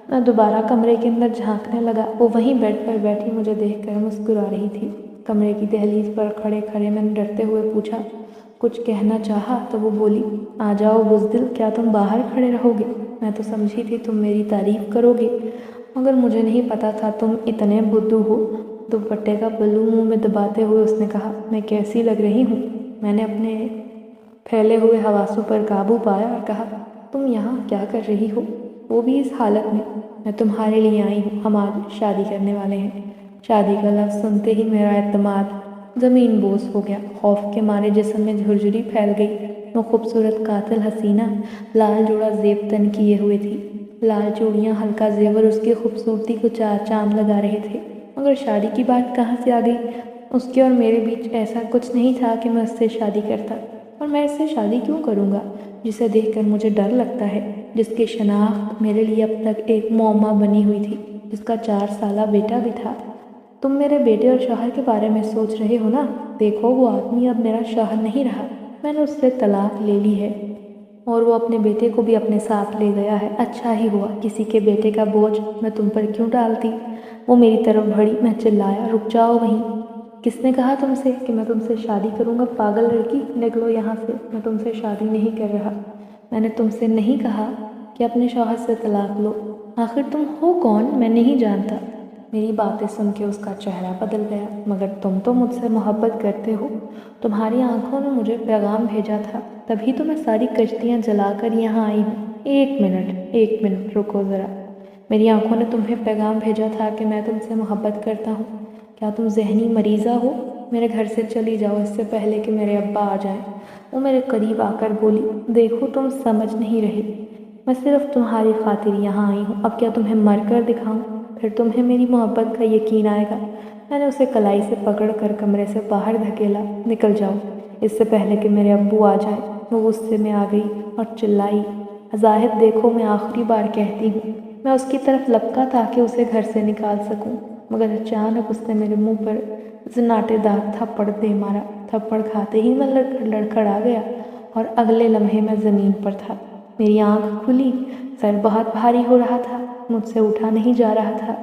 میں دوبارہ کمرے کے اندر جھانکنے لگا۔ وہ وہیں بیڈ پر بیٹھی مجھے دیکھ کر مسکرا رہی تھی۔ کمرے کی دہلیز پر کھڑے کھڑے میں نے ڈرتے ہوئے پوچھا، کچھ کہنا چاہا تو وہ بولی، آ جاؤ بزدل، کیا تم باہر کھڑے رہو گے؟ میں تو سمجھی تھی تم میری تعریف کرو گے، مگر مجھے نہیں پتا تھا تم اتنے بدھو ہو۔ دوپٹے کا پلو منہ میں دباتے ہوئے اس نے کہا، میں کیسی لگ رہی ہوں؟ میں نے اپنے پھیلے ہوئے حواسوں پر قابو پایا اور کہا، تم یہاں کیا کر رہی ہو؟ وہ بھی اس حالت میں تمہارے لیے آئی ہوں، ہم آج شادی کرنے والے ہیں۔ شادی کا لفظ سنتے ہی میرا اعتماد زمین بوس ہو گیا۔ خوف کے مارے جسم میں جھرجھری پھیل گئی۔ وہ خوبصورت قاتل حسینہ لال جوڑا زیب تن کیے ہوئے تھی۔ لال چوڑیاں، ہلکا زیور اس کی خوبصورتی کو چار چاند لگا رہے تھے۔ مگر شادی کی بات کہاں سے آ گئی؟ اس کے اور میرے بیچ ایسا کچھ نہیں تھا کہ میں اس سے شادی کرتا، اور میں اس سے شادی کیوں کروں گا جسے دیکھ کر مجھے ڈر لگتا ہے، جس کی شناخت میرے لیے اب تک ایک معمہ بنی ہوئی تھی، جس کا 4 سالہ بیٹا بھی تھا۔ تم میرے بیٹے اور شوہر کے بارے میں سوچ رہے ہو نا؟ دیکھو، وہ آدمی اب میرا شوہر نہیں رہا، میں نے اس سے طلاق لے لی ہے اور وہ اپنے بیٹے کو بھی اپنے ساتھ لے گیا ہے۔ اچھا ہی ہوا، کسی کے بیٹے کا بوجھ میں تم پر کیوں ڈالتی؟ وہ میری طرف بڑھی، میں چلایا، رک جاؤ وہیں۔ کس نے کہا تم سے کہ میں تم سے شادی کروں گا؟ پاگل لڑکی، نکلو یہاں سے، میں تم سے شادی نہیں کر رہا۔ میں نے تم سے نہیں کہا کہ اپنے شوہر سے طلاق لو۔ آخر تم ہو کون؟ میں نہیں جانتا۔ میری باتیں سن کے اس کا چہرہ بدل گیا، مگر تم تو مجھ سے محبت کرتے ہو، تمہاری آنکھوں نے مجھے پیغام بھیجا تھا، تبھی تو میں ساری کشتیاں جلا کر یہاں آئی ہوں۔ ایک منٹ رکو ذرا، میری آنکھوں نے تمہیں پیغام بھیجا تھا کہ میں تم سے محبت کرتا ہوں؟ کیا تم ذہنی مریضہ ہو؟ میرے گھر سے چلی جاؤ اس سے پہلے کہ میرے ابا آ جائیں۔ وہ میرے قریب آ کر بولی، دیکھو تم سمجھ نہیں رہے، میں صرف تمہاری خاطر یہاں آئی ہوں۔ اب کیا تمہیں مر کر دکھاؤں؟ پھر تمہیں میری محبت کا یقین آئے گا۔ میں نے اسے کلائی سے پکڑ کر کمرے سے باہر دھکیلا، نکل جاؤ اس سے پہلے کہ میرے ابو آ جائیں۔ وہ غصے میں آ گئی اور چلائی، زاہد دیکھو، میں آخری بار کہتی ہوں۔ میں اس کی طرف لپکا تاکہ اسے گھر سے نکال سکوں، مگر اچانک اس نے میرے منہ پر زناٹے دار تھپڑ دے مارا۔ تھپڑ کھاتے ہی میں لڑکھڑا گیا اور اگلے لمحے میں زمین پر تھا۔ میری آنکھ کھلی، سر بہت بھاری ہو رہا تھا، مجھ سے اٹھا نہیں جا رہا تھا۔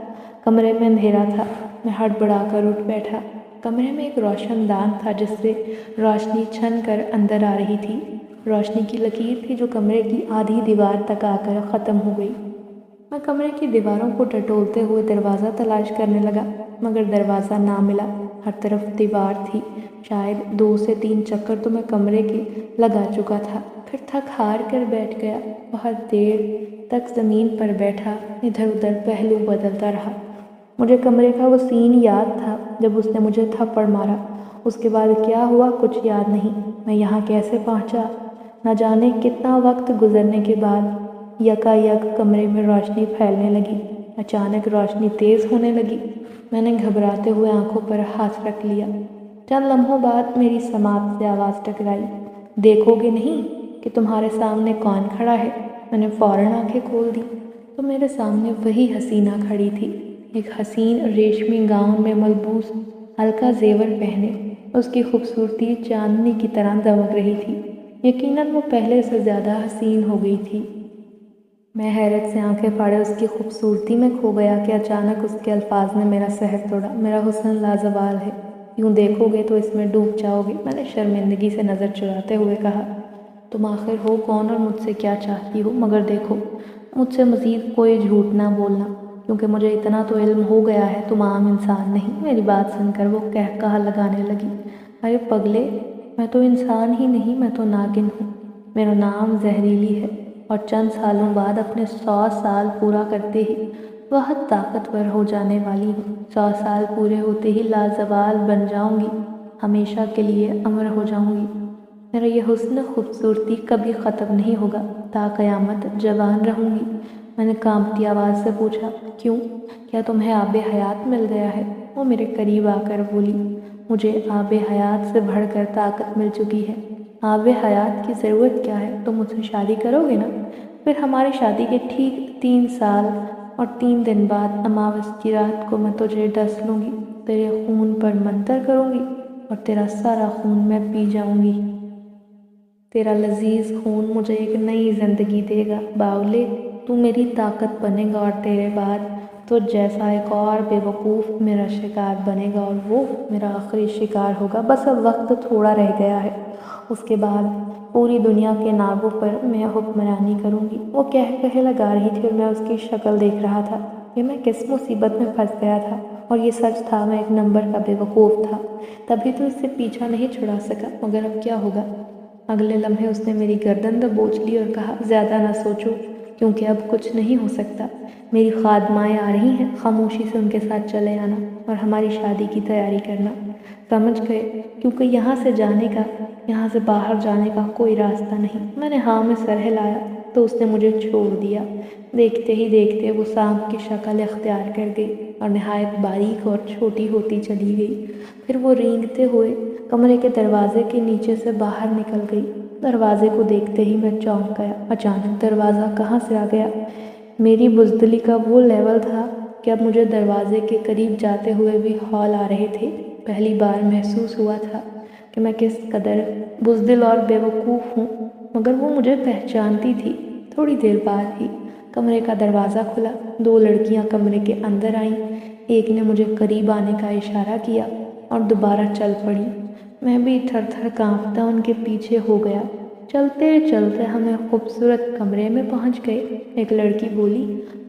کمرے میں اندھیرا تھا، میں ہڑبڑا کر اٹھ بیٹھا۔ کمرے میں ایک روشن دان تھا جس سے روشنی چھن کر اندر آ رہی تھی۔ روشنی کی لکیر تھی جو کمرے کی آدھی دیوار تک آ کر ختم ہو گئی۔ میں کمرے کی دیواروں کو ٹٹولتے ہوئے دروازہ تلاش کرنے لگا، مگر دروازہ نہ ملا۔ ہر طرف دیوار تھی، شاید 2 سے 3 چکر تو میں کمرے کے لگا چکا تھا، پھر تھک ہار کر بیٹھ گیا۔ بہت دیر تک زمین پر بیٹھا، ادھر ادھر پہلو بدلتا رہا۔ مجھے کمرے کا وہ سین یاد تھا جب اس نے مجھے تھپڑ مارا۔ اس کے بعد کیا ہوا کچھ یاد نہیں۔ میں یہاں کیسے پہنچا؟ نہ جانے کتنا وقت گزرنے کے بعد یکا یک کمرے میں روشنی پھیلنے لگی۔ اچانک روشنی تیز ہونے لگی۔ میں نے گھبراتے ہوئے آنکھوں پر ہاتھ رکھ لیا۔ چند لمحوں بعد میری سماعت سے آواز ٹکرائی، دیکھو گے نہیں کہ تمہارے سامنے کون کھڑا ہے؟ میں نے فوراً آنکھیں کھول دی تو میرے سامنے وہی حسینہ کھڑی تھی، ایک حسین ریشمی گاؤن میں ملبوس، ہلکا زیور پہنے۔ اس کی خوبصورتی چاندنی کی طرح دمک رہی تھی۔ یقیناً وہ پہلے سے زیادہ حسین ہو گئی تھی۔ میں حیرت سے آنکھیں پھاڑے اس کی خوبصورتی میں کھو گیا کہ اچانک اس کے الفاظ نے میرا سحر توڑا۔ میرا حسن لازوال ہے، یوں دیکھو گے تو اس میں ڈوب جاؤ گے۔ میں نے شرمندگی سے نظر چراتے ہوئے کہا، تم آخر ہو کون اور مجھ سے کیا چاہتی ہو؟ مگر دیکھو، مجھ سے مزید کوئی جھوٹ نہ بولنا، کیونکہ مجھے اتنا تو علم ہو گیا ہے تم عام انسان نہیں۔ میری بات سن کر وہ قہقہہ لگانے لگی، ارے پگلے، میں تو انسان ہی نہیں، میں تو ناگن ہوں۔ میرا نام زہریلی ہے اور چند سالوں بعد اپنے 100 سال پورا کرتے ہی بہت طاقتور ہو جانے والی ہوں۔ 100 سال پورے ہوتے ہی لازوال بن جاؤں گی، ہمیشہ کے لیے امر ہو جاؤں گی۔ میرا یہ حسن خوبصورتی کبھی ختم نہیں ہوگا، تا قیامت جوان رہوں گی۔ میں نے کانپتی آواز سے پوچھا، کیوں؟ کیا تمہیں آب حیات مل گیا ہے؟ وہ میرے قریب آ کر بولی، مجھے آب حیات سے بڑھ کر طاقت مل چکی ہے۔ آب حیات کی ضرورت کیا ہے؟ تم مجھ سے شادی کرو گے نا؟ پھر ہماری شادی کے ٹھیک 3 سال اور 3 دن بعد اماوس کی رات کو میں تجھے ڈس لوں گی، تیرے خون پر منتر کروں گی اور تیرا سارا خون میں پی جاؤں گی۔ تیرا لذیذ خون مجھے ایک نئی زندگی دے گا باولے، تو میری طاقت بنے گا اور تیرے بعد تو جیسا ایک اور بے وقوف میرا شکار بنے گا اور وہ میرا آخری شکار ہوگا۔ بس اب وقت تھوڑا رہ گیا ہے، اس کے بعد پوری دنیا کے ناگوں پر میں حکمرانی کروں گی۔ وہ کہہ لگا رہی تھی اور میں اس کی شکل دیکھ رہا تھا کہ میں کس مصیبت میں پھنس گیا تھا، اور یہ سچ تھا میں ایک نمبر کا بے وقوف تھا، تبھی تو اس سے پیچھا نہیں چھڑا سکا۔ مگر اب کیا ہوگا؟ اگلے لمحے اس نے میری گردن دبوچ لی اور کہا، زیادہ نہ سوچو کیونکہ اب کچھ نہیں ہو سکتا۔ میری خادمائیں آ رہی ہیں، خاموشی سے ان کے ساتھ چلے آنا اور ہماری شادی کی تیاری کرنا۔ سمجھ گئے؟ کیونکہ یہاں سے باہر جانے کا کوئی راستہ نہیں۔ میں نے ہاں میں سر ہلایا تو اس نے مجھے چھوڑ دیا۔ دیکھتے ہی دیکھتے وہ سانپ کی شکل اختیار کر گئی اور نہایت باریک اور چھوٹی ہوتی چلی گئی۔ پھر وہ رینگتے ہوئے کمرے کے دروازے کے نیچے سے باہر نکل گئی۔ دروازے کو دیکھتے ہی میں چونک گیا۔ اچانک دروازہ کہاں سے آ گیا؟ میری بزدلی کا وہ لیول تھا کہ اب مجھے دروازے کے قریب جاتے ہوئے بھی ہول آ رہے تھے۔ پہلی بار محسوس ہوا تھا کہ میں کس قدر بزدل اور بے وقوف ہوں، مگر وہ مجھے پہچانتی تھی۔ تھوڑی دیر بعد ہی کمرے کا دروازہ کھلا، 2 لڑکیاں کمرے کے اندر آئیں۔ ایک نے مجھے قریب آنے کا اشارہ کیا اور دوبارہ چل پڑی۔ میں بھی تھر تھر کانپتا ان کے پیچھے ہو گیا۔ چلتے چلتے ہم ایک خوبصورت کمرے میں پہنچ گئے۔ ایک لڑکی بولی،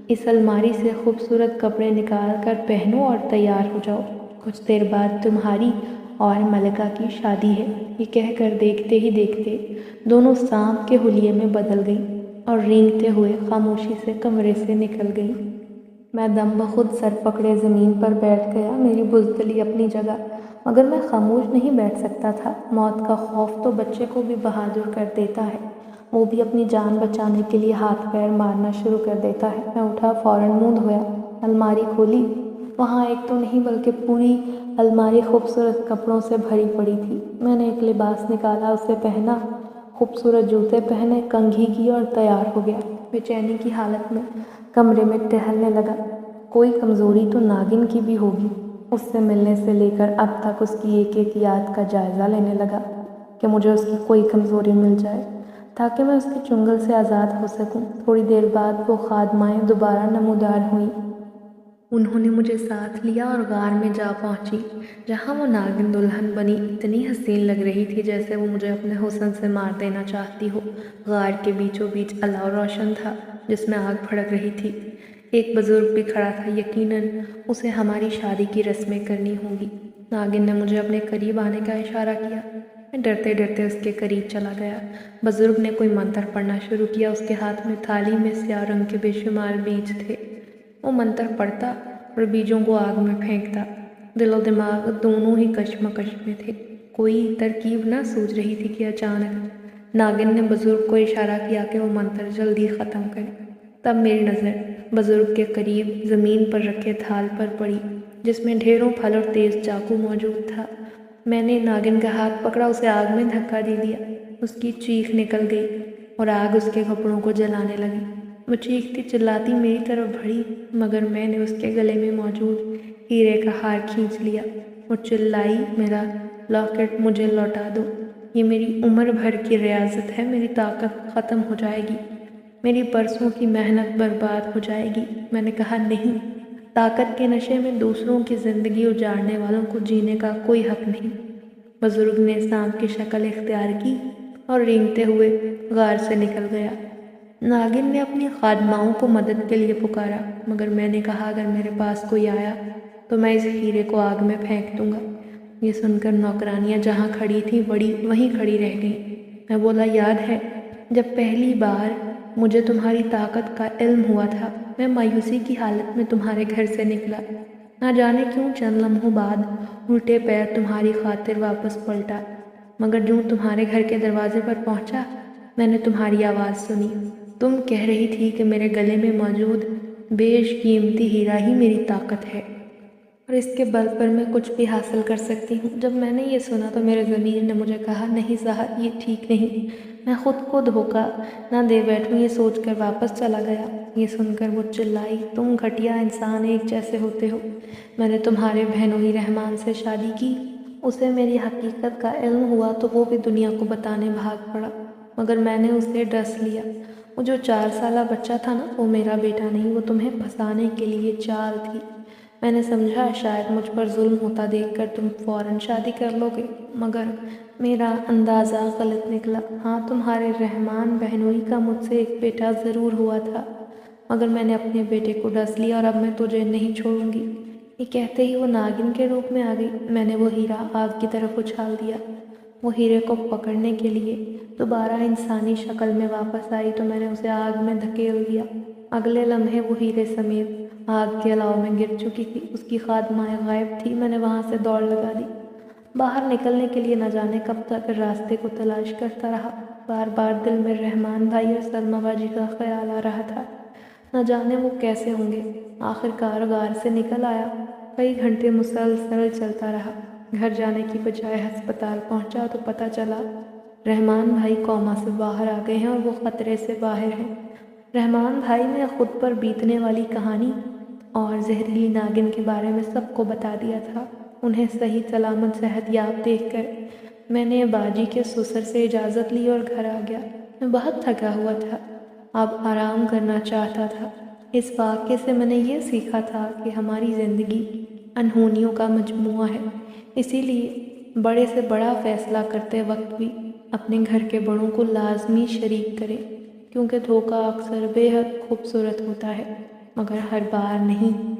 اس الماری سے خوبصورت کپڑے نکال کر پہنو اور تیار ہو جاؤ، کچھ دیر بعد تمہاری اور ملکہ کی شادی ہے۔ یہ کہہ کر دیکھتے ہی دیکھتے دونوں سانپ کے حلیے میں بدل گئیں اور رینگتے ہوئے خاموشی سے کمرے سے نکل گئیں۔ میں دم بخود سر پکڑے زمین پر بیٹھ گیا، میری بزدلی اپنی جگہ، مگر میں خاموش نہیں بیٹھ سکتا تھا۔ موت کا خوف تو بچے کو بھی بہادر کر دیتا ہے، وہ بھی اپنی جان بچانے کے لیے ہاتھ پیر مارنا شروع کر دیتا ہے۔ میں اٹھا، فوراً منہ دھویا، الماری کھولی، وہاں ایک تو نہیں بلکہ پوری الماری خوبصورت کپڑوں سے بھری پڑی تھی۔ میں نے ایک لباس نکالا، اسے پہنا، خوبصورت جوتے پہنے، کنگھی کی اور تیار ہو گیا۔ بے چینی کی حالت میں کمرے میں ٹہلنے لگا۔ کوئی کمزوری تو ناگن کی بھی ہوگی۔ اس سے ملنے سے لے کر اب تک اس کی ایک ایک یاد کا جائزہ لینے لگا کہ مجھے اس کی کوئی کمزوری مل جائے تاکہ میں اس کے چنگل سے آزاد ہو سکوں۔ تھوڑی دیر بعد وہ خادمائیں دوبارہ نمودار ہوئیں۔ انہوں نے مجھے ساتھ لیا اور غار میں جا پہنچی، جہاں وہ ناگن دلہن بنی اتنی حسین لگ رہی تھی جیسے وہ مجھے اپنے حسن سے مار دینا چاہتی ہو۔ غار کے بیچوں بیچ الاؤ روشن تھا جس میں آگ بھڑک رہی تھی۔ ایک بزرگ بھی کھڑا تھا، یقیناً اسے ہماری شادی کی رسمیں کرنی ہوں گی۔ ناگن نے مجھے اپنے قریب آنے کا اشارہ کیا۔ میں ڈرتے ڈرتے اس کے قریب چلا گیا۔ بزرگ نے کوئی منتر پڑھنا شروع کیا۔ اس کے ہاتھ میں تھالی میں سیاہ رنگ کے بے شمار بیج تھے۔ وہ منتر پڑھتا اور بیجوں کو آگ میں پھینکتا۔ دل و دماغ دونوں ہی کشمکش میں تھے۔ کوئی ترکیب نہ سوچ رہی تھی کہ اچانک ناگن نے بزرگ کو اشارہ کیا کہ وہ منتر جلدی ختم کرے۔ تب میری نظر بزرگ کے قریب زمین پر رکھے تھال پر پڑی جس میں ڈھیروں پھل اور تیز چاقو موجود تھا۔ میں نے ناگن کا ہاتھ پکڑا، اسے آگ میں دھکا دے دیا۔ اس کی چیخ نکل گئی اور آگ اس کے کپڑوں کو جلانے لگی۔ وہ چیختی چلاتی میری طرف بڑھی، مگر میں نے اس کے گلے میں موجود ہیرے کا ہار کھینچ لیا۔ وہ چلائی، میرا لاکٹ مجھے لوٹا دو، یہ میری عمر بھر کی ریاضت ہے، میری طاقت ختم ہو جائے گی، میری برسوں کی محنت برباد ہو جائے گی۔ میں نے کہا، نہیں، طاقت کے نشے میں دوسروں کی زندگی اجاڑنے والوں کو جینے کا کوئی حق نہیں۔ بزرگ نے سانپ کی شکل اختیار کی اور رینگتے ہوئے غار سے نکل گیا۔ ناگن نے اپنی خادماؤں کو مدد کے لیے پکارا، مگر میں نے کہا اگر میرے پاس کوئی آیا تو میں اس ہیرے کو آگ میں پھینک دوں گا۔ یہ سن کر نوکرانیاں جہاں کھڑی تھیں وہیں کھڑی رہ گئیں۔ میں بولا، یاد ہے جب پہلی بار مجھے تمہاری طاقت کا علم ہوا تھا، میں مایوسی کی حالت میں تمہارے گھر سے نکلا، نہ جانے کیوں چند لمحوں بعد الٹے پیر تمہاری خاطر واپس پلٹا، مگر جوں تمہارے گھر کے دروازے پر پہنچا میں نے تمہاری آواز سنی۔ تم کہہ رہی تھی کہ میرے گلے میں موجود بیش قیمتی ہیرا ہی میری طاقت ہے اور اس کے بل پر میں کچھ بھی حاصل کر سکتی ہوں۔ جب میں نے یہ سنا تو میرے ضمیر نے مجھے کہا، نہیں زہر، یہ ٹھیک نہیں۔ میں خود کو دھوکہ نہ دے بیٹھوں یہ سوچ کر واپس چلا گیا۔ یہ سن کر وہ چلائی، تم گھٹیا انسان ایک جیسے ہوتے ہو۔ میں نے تمہارے بہنوئی رحمان سے شادی کی، اسے میری حقیقت کا علم ہوا تو وہ بھی دنیا کو بتانے بھاگ پڑا، مگر میں نے اسے ڈس لیا۔ وہ جو 4 سالہ بچہ تھا نا، وہ میرا بیٹا نہیں، وہ تمہیں پھنسانے کے لیے چال تھی۔ میں نے سمجھا شاید مجھ پر ظلم ہوتا دیکھ کر تم فوراً شادی کر لو گے، مگر میرا اندازہ غلط نکلا۔ ہاں، تمہارے رحمان بہنوئی کا مجھ سے ایک بیٹا ضرور ہوا تھا، مگر میں نے اپنے بیٹے کو ڈس لیا اور اب میں تجھے نہیں چھوڑوں گی۔ یہ کہتے ہی وہ ناگن کے روپ میں آ گئی۔ میں نے وہ ہیرا آگ کی طرف اچھال دیا۔ وہ ہیرے کو پکڑنے کے لیے دوبارہ انسانی شکل میں واپس آئی تو میں نے اسے آگ میں دھکیل دیا۔ اگلے لمحے وہ ہیرے سمیت آگ کے الاؤ میں گر چکی تھی۔ اس کی خادمہ غائب تھی۔ میں نے وہاں سے دوڑ لگا دی۔ باہر نکلنے کے لیے نہ جانے کب تک راستے کو تلاش کرتا رہا۔ بار بار دل میں رحمان بھائی اور سلمیٰ باجی کا خیال آ رہا تھا، نہ جانے وہ کیسے ہوں گے۔ آخر کار غار سے نکل آیا۔ کئی گھنٹے مسلسل چلتا رہا۔ گھر جانے کی بجائے ہسپتال پہنچا تو پتہ چلا رحمان بھائی کوما سے باہر آ گئے ہیں اور وہ خطرے سے باہر ہیں۔ رحمان بھائی نے خود پر بیتنے والی کہانی اور زہریلی ناگن کے بارے میں سب کو بتا دیا تھا۔ انہیں صحیح سلامت صحت یاب دیکھ کر میں نے باجی کے سسر سے اجازت لی اور گھر آ گیا۔ میں بہت تھکا ہوا تھا، اب آرام کرنا چاہتا تھا۔ اس واقعے سے میں نے یہ سیکھا تھا کہ ہماری زندگی انہونیوں کا مجموعہ ہے، اسی لیے بڑے سے بڑا فیصلہ کرتے وقت بھی اپنے گھر کے بڑوں کو لازمی شریک کریں، کیونکہ دھوکہ اکثر بے حد خوبصورت ہوتا ہے مگر ہر بار نہیں۔